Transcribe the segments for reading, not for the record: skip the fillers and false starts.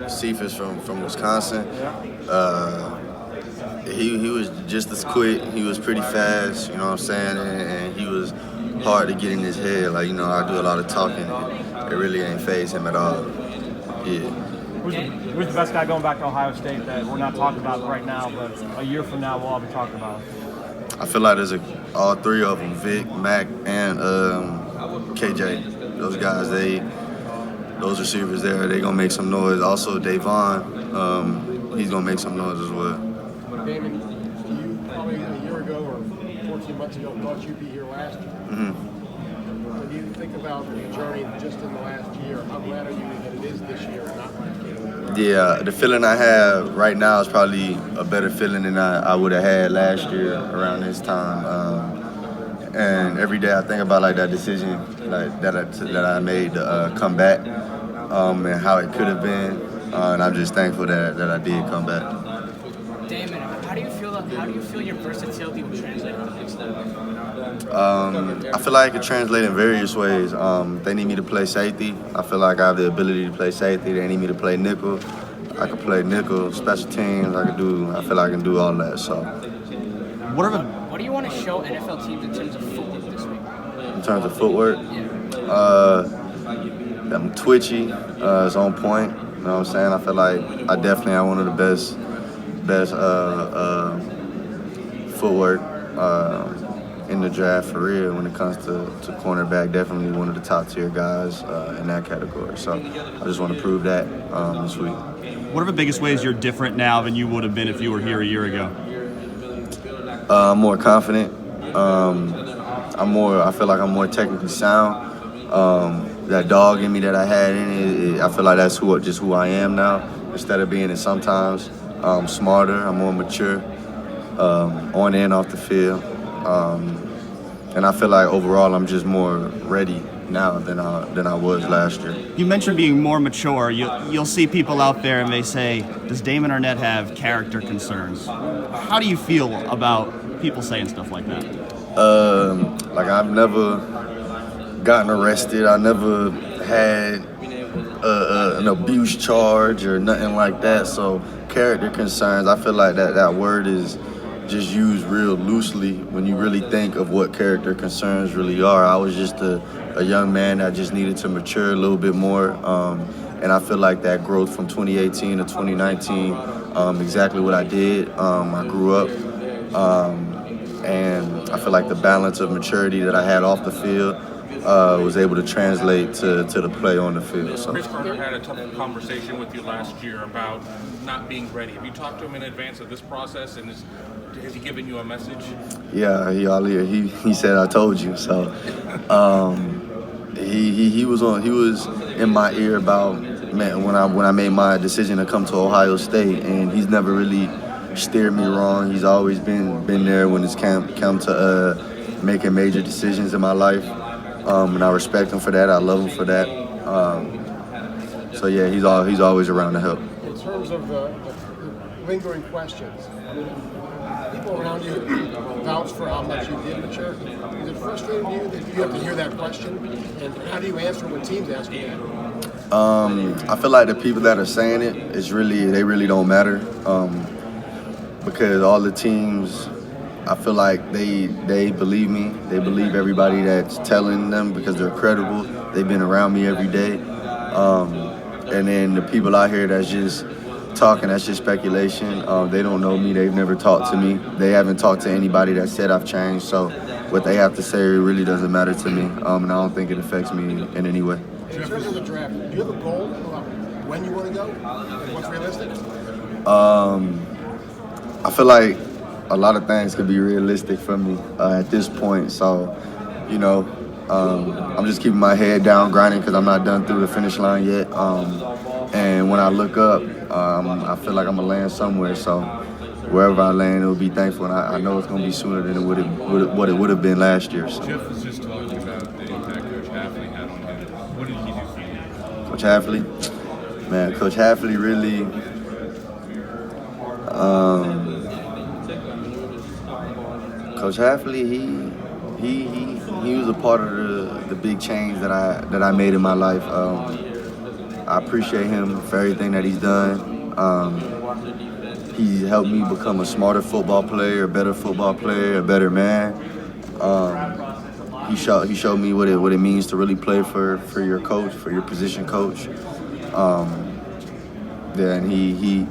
Cephas from Wisconsin. He was just as quick. He was pretty fast, you know what I'm saying? And he was hard to get in his head. Like, I do a lot of talking. It really ain't faze him at all. Yeah. Who's the best guy going back to Ohio State that we're not talking about right now, but a year from now we'll all be talking about? I feel like there's all three of them, Vic, Mac, and KJ. Those guys, those receivers there, they gonna make some noise. Also, Davon, he's gonna make some noise as well. Damon, you probably a year ago or 14 months ago thought you'd be here last year. When you think about the journey just in the last year, how glad are you that it is this year and not last year? Yeah, the feeling I have right now is probably a better feeling than I would have had last year around this time. And every day I think about like that decision that I made to come back and how it could have been. And I'm just thankful that I did come back. Damon, how do you feel your versatility will translate to the next level? I feel like it can translate in various ways. They need me to play safety. I feel like I have the ability to play safety. They need me to play nickel. I can play nickel, special teams. I feel like I can do all that. So, What do you want to show NFL teams in terms of footwork this week? in terms of footwork, I'm twitchy. It's on point. You know what I'm saying? I feel like I definitely have one of the best footwork in the draft for real when it comes to cornerback. Definitely one of the top tier guys in that category. So I just want to prove that this week. What are the biggest ways you're different now than you would have been if you were here a year ago? I'm more confident. I feel like I'm more technically sound. That dog in me that I had in it, I feel like that's who I am now. Instead of being it sometimes, I'm smarter, I'm more mature, on and off the field. And I feel like overall I'm just more ready now than I was last year. You mentioned being more mature. You'll see people out there and they say, does Damon Arnette have character concerns? How do you feel about people saying stuff like that? Like I've never gotten arrested. I never had an abuse charge or nothing like that. So character concerns, I feel like that word is just used real loosely when you really think of what character concerns really are. I was just a young man that just needed to mature a little bit more. And I feel like that growth from 2018 to 2019, exactly what I did. I grew up. And I feel like the balance of maturity that I had off the field was able to translate to the play on the field. So. Chris Carter had a tough conversation with you last year about not being ready. Have you talked to him in advance of this process, and has he given you a message? Yeah, he said I told you. So he was in my ear about when I made my decision to come to Ohio State, and he's never really steered me wrong. He's always been there when it's come to making major decisions in my life. And I respect him for that. I love him for that. So yeah, he's always around to help. In terms of the lingering questions, I mean, people around you vouch for how much you did mature. Is it frustrating to you that you have to hear that question? And how do you answer when teams ask you that? I feel like the people that are saying it, they really don't matter. Because all the teams, I feel like they believe me. They believe everybody that's telling them because they're credible. They've been around me every day. And then the people out here that's just talking, that's just speculation. They don't know me. They've never talked to me. They haven't talked to anybody that said I've changed. So what they have to say really doesn't matter to me. And I don't think it affects me in any way. In terms of the draft, do you have a goal about when you want to go? What's realistic? I feel like a lot of things could be realistic for me at this point. So, I'm just keeping my head down, grinding because I'm not done through the finish line yet. And when I look up, I feel like I'm going to land somewhere. So wherever I land, it'll be thankful. And I know it's going to be sooner than what it would have been last year. So. Jeff was just talking about the impact Coach Hafley had on him. What did he do for you? Coach Hafley? Man, Coach Hafley really... Coach Hafley, he was a part of the big change that I made in my life. I appreciate him for everything that he's done. He helped me become a smarter football player, a better football player, a better man. He showed me what it means to really play for your coach, for your position coach. And he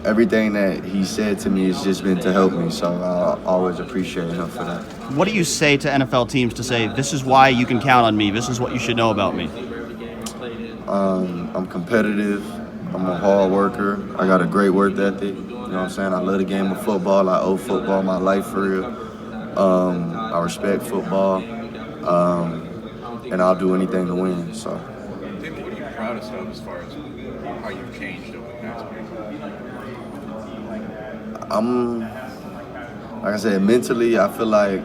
everything that he said to me has just been to help me. So I always appreciate him for that. What do you say to NFL teams to say, this is why you can count on me, this is what you should know about me? I'm competitive. I'm a hard worker. I got a great work ethic. You know what I'm saying? I love the game of football. I owe football my life for real. I respect football. And I'll do anything to win. So. Damon, what are you proudest of as far as how you've changed over the past week? Like I said, mentally, I feel like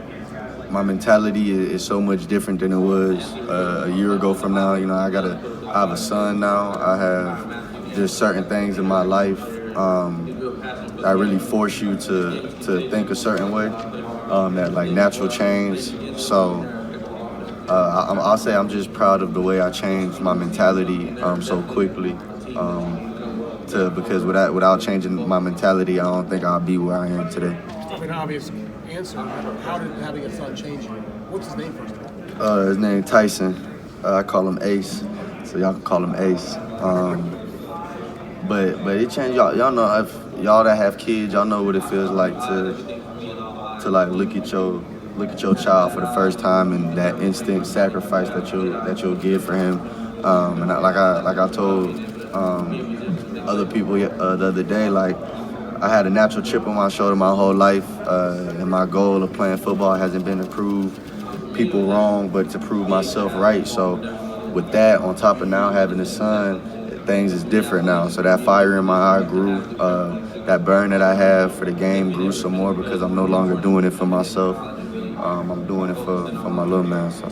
my mentality is so much different than it was a year ago from now. You know, I have a son now. I have just certain things in my life that really force you to think a certain way, that like natural change. So I'll say I'm just proud of the way I changed my mentality so quickly. Because without changing my mentality, I don't think I'll be where I am today. I mean, obvious answer. How did having a son change you? What's his name first of all? His name Tyson. I call him Ace, so y'all can call him Ace. But it changed y'all. Y'all know, if y'all that have kids, y'all know what it feels like to like look at your child for the first time and that instant sacrifice that you'll give for him. And like I told other people the other day, like I had a natural chip on my shoulder my whole life, and my goal of playing football hasn't been to prove people wrong, but to prove myself right. So with that, on top of now having a son, things is different now. So that fire in my eye grew. That burn that I have for the game grew some more because I'm no longer doing it for myself. I'm doing it for my little man. So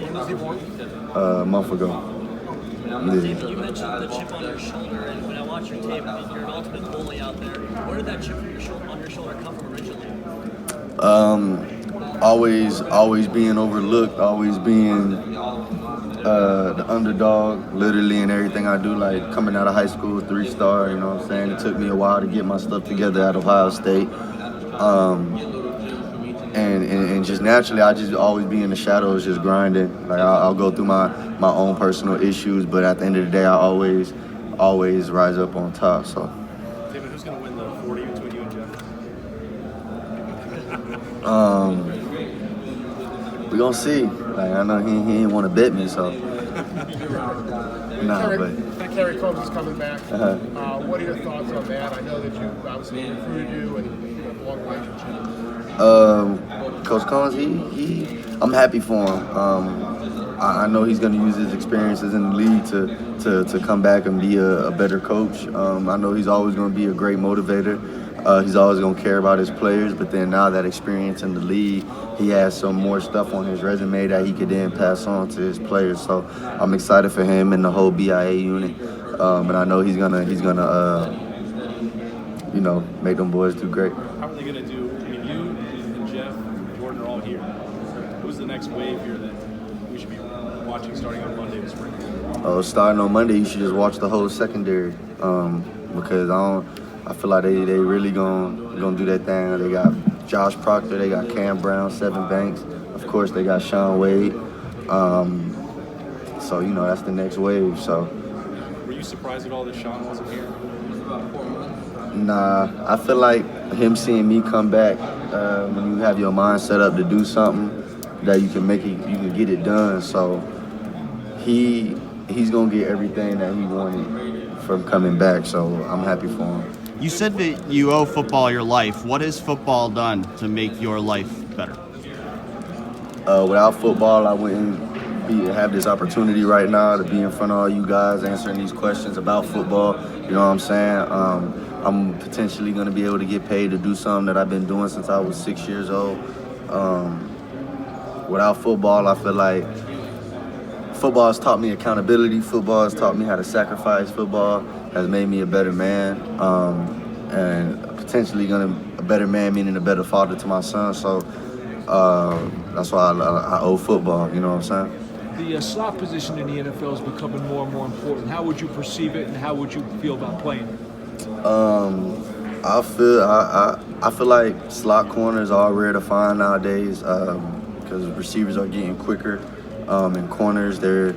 a month ago. David, you mentioned the chip on your shoulder, and when I watch your tape, I mean, you're an ultimate bully out there. Where did that chip on your shoulder come from originally? Always being overlooked, always being the underdog, literally in everything I do. Like coming out of high school, 3-star, you know what I'm saying? It took me a while to get my stuff together at Ohio State. And just naturally, I just always be in the shadows, just grinding. Like I'll go through my own personal issues, but at the end of the day, I always rise up on top. So. David, who's going to win the 40 between you and Jeff? We gonna see. Like I know he didn't want to bet me, so. Kerry Combs is coming back. What are your thoughts on that? I know that you obviously recruited you and you have a long relationship. Coach Combs, I'm happy for him. I know he's going to use his experiences in the league to come back and be a better coach. I know he's always going to be a great motivator. He's always going to care about his players, but then now that experience in the league, he has some more stuff on his resume that he could then pass on to his players. So I'm excited for him and the whole BIA unit. And I know he's gonna make them boys do great. How are they going to do? I mean, you and Jeff and Jordan are all here. Who's the next wave here that we should be watching starting on Monday this spring? Starting on Monday, you should just watch the whole secondary because I feel like they really gonna do that thing. They got Josh Proctor, they got Cam Brown, Seven Banks. Of course, they got Sean Wade. So that's the next wave. So. Were you surprised at all that Sean wasn't here? Nah, I feel like him seeing me come back when you have your mind set up to do something that you can get it done. So he's gonna get everything that he wanted from coming back. So I'm happy for him. You said that you owe football your life. What has football done to make your life better? Without football, I wouldn't have this opportunity right now to be in front of all you guys answering these questions about football. You know what I'm saying? I'm potentially going to be able to get paid to do something that I've been doing since I was 6 years old. Without football, I feel like football has taught me accountability. Football has taught me how to sacrifice. Football has made me a better man, and potentially a better man, meaning a better father to my son. So that's why I owe football. You know what I'm saying? The slot position in the NFL is becoming more and more important. How would you perceive it, and how would you feel about playing it? I feel like slot corners are rare to find nowadays because receivers are getting quicker. And corners, I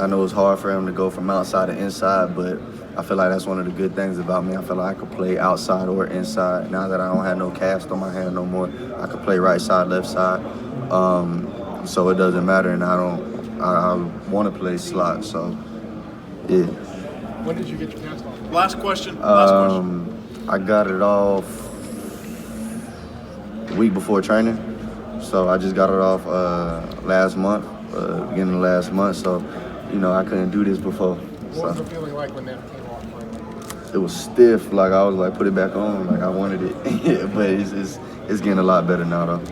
know it's hard for them to go from outside to inside, but I feel like that's one of the good things about me. I feel like I could play outside or inside. Now that I don't have no cast on my hand no more, I could play right side, left side. So it doesn't matter, and I want to play slot. So yeah. When did you get your cast off? Last question. I got it off the week before training. So I just got it off last month, beginning of last month. So, I couldn't do this before. What was the feeling like when that came off finally? It was stiff. Like I was like, put it back on. Like I wanted it, but it's getting a lot better now though.